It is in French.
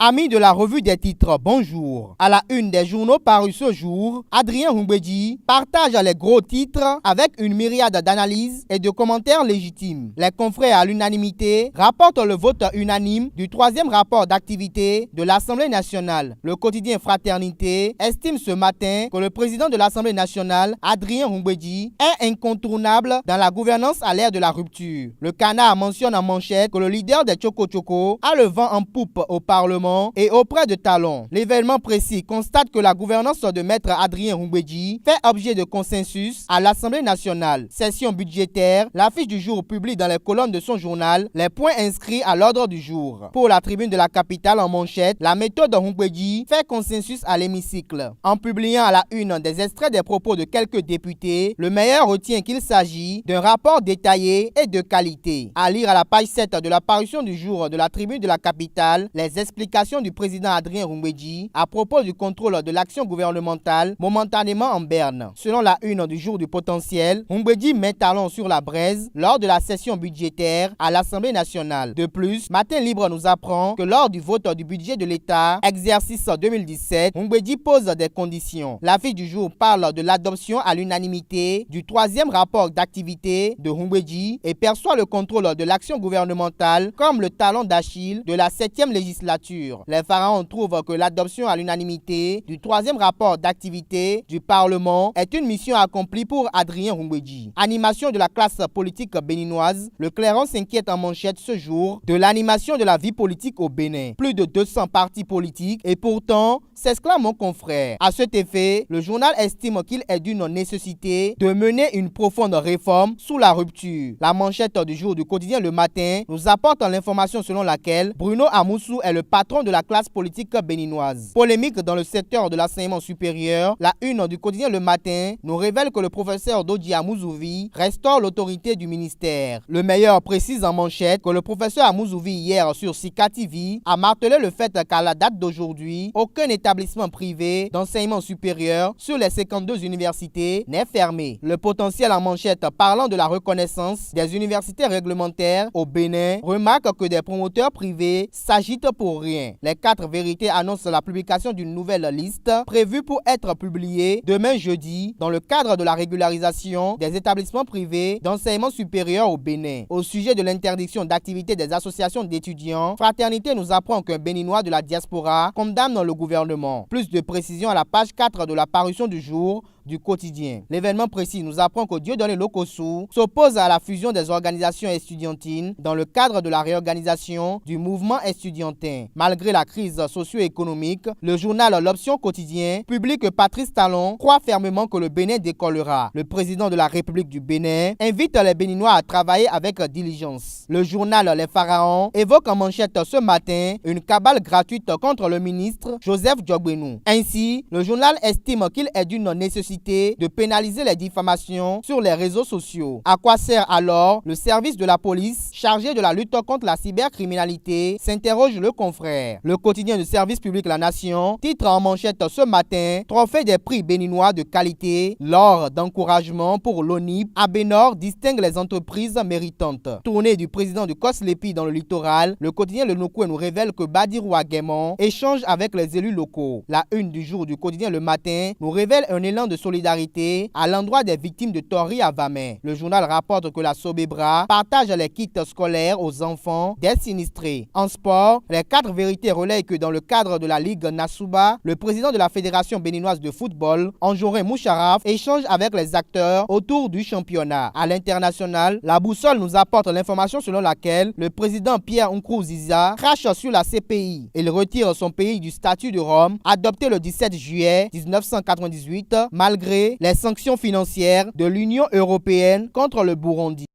Amis de la revue des titres, bonjour. À la une des journaux parus ce jour, Adrien Humbedji partage les gros titres avec une myriade d'analyses et de commentaires légitimes. Les confrères à l'unanimité rapportent le vote unanime du troisième rapport d'activité de l'Assemblée nationale. Le quotidien Fraternité estime ce matin que le président de l'Assemblée nationale, Adrien Humbedji, est incontournable dans la gouvernance à l'ère de la rupture. Le Canard mentionne en manchette que le leader des Choco Choco a le vent en poupe au Parlement et auprès de Talon. L'événement précis constate que la gouvernance de maître Adrien Humbedji fait objet de consensus à l'Assemblée nationale. Session budgétaire, l'affiche du jour publie dans les colonnes de son journal les points inscrits à l'ordre du jour. Pour la tribune de la capitale en manchette, la méthode Humbedji fait consensus à l'hémicycle. En publiant à la une des extraits des propos de quelques députés, le meilleur retient qu'il s'agit d'un rapport détaillé et de qualité. À lire à la page 7 de la parution du jour de la tribune de la capitale, les explications du président Adrien Humbedji à propos du contrôle de l'action gouvernementale momentanément en berne. Selon la une du jour du potentiel, Humbedji met Talon sur la braise lors de la session budgétaire à l'Assemblée nationale. De plus, Matin Libre nous apprend que lors du vote du budget de l'État, exercice 2017, Humbedji pose des conditions. L'affiche du jour parle de l'adoption à l'unanimité du troisième rapport d'activité de Humbedji et perçoit le contrôle de l'action gouvernementale comme le talon d'Achille de la 7e législature. Les pharaons trouvent que l'adoption à l'unanimité du troisième rapport d'activité du Parlement est une mission accomplie pour Adrien Humbedji. Animation de la classe politique béninoise, le Clairon s'inquiète en manchette ce jour de l'animation de la vie politique au Bénin. Plus de 200 partis politiques et pourtant, s'exclame mon confrère. À cet effet, le journal estime qu'il est d'une nécessité de mener une profonde réforme sous la rupture. La manchette du jour du quotidien Le Matin nous apporte l'information selon laquelle Bruno Amoussou est le patron de la classe politique béninoise. Polémique dans le secteur de l'enseignement supérieur, la une du quotidien Le Matin nous révèle que le professeur Dodi Amoussouvi restaure l'autorité du ministère. Le meilleur précise en manchette que le professeur Amoussouvi hier sur Sika TV a martelé le fait qu'à la date d'aujourd'hui, aucun établissement privé d'enseignement supérieur sur les 52 universités n'est fermé. Le potentiel en manchette parlant de la reconnaissance des universités réglementaires au Bénin remarque que des promoteurs privés s'agitent pour rien. Les 4 vérités annoncent la publication d'une nouvelle liste prévue pour être publiée demain jeudi dans le cadre de la régularisation des établissements privés d'enseignement supérieur au Bénin. Au sujet de l'interdiction d'activité des associations d'étudiants, Fraternité nous apprend qu'un Béninois de la diaspora condamne le gouvernement. Plus de précisions à la page 4 de la parution du jour du quotidien. L'événement précis nous apprend que Dieudonné Lokossou s'oppose à la fusion des organisations estudiantines dans le cadre de la réorganisation du mouvement estudiantin. Malgré la crise socio-économique, le journal L'Option quotidien publie que Patrice Talon croit fermement que le Bénin décollera. Le président de la République du Bénin invite les Béninois à travailler avec diligence. Le journal Les Pharaons évoque en manchette ce matin une cabale gratuite contre le ministre Joseph Djogbenou. Ainsi, le journal estime qu'il est d'une nécessité de pénaliser les diffamations sur les réseaux sociaux. À quoi sert alors le service de la police chargé de la lutte contre la cybercriminalité, s'interroge le confrère. Le quotidien de service public La Nation titre en manchette ce matin trophée des prix béninois de qualité, l'or d'encouragement pour l'ONIP. Abénor distingue les entreprises méritantes. Tournée du président du COSLEPI dans le littoral, le quotidien Le Nokoué nous révèle que Badirou Aguémon échange avec les élus locaux. La une du jour du quotidien Le Matin nous révèle un élan de solidarité à l'endroit des victimes de Tori à Vamey. Le journal rapporte que la Sobebra partage les kits scolaires aux enfants des sinistrés. En sport, les 4 vérités relaient que dans le cadre de la Ligue Nasuba, le président de la Fédération béninoise de football, Anjorin Moucharaf, échange avec les acteurs autour du championnat. À l'international, la boussole nous apporte l'information selon laquelle le président Pierre Nkurunziza crache sur la CPI. Il retire son pays du statut de Rome, adopté le 17 juillet 1998, malgré les sanctions financières de l'Union européenne contre le Burundi.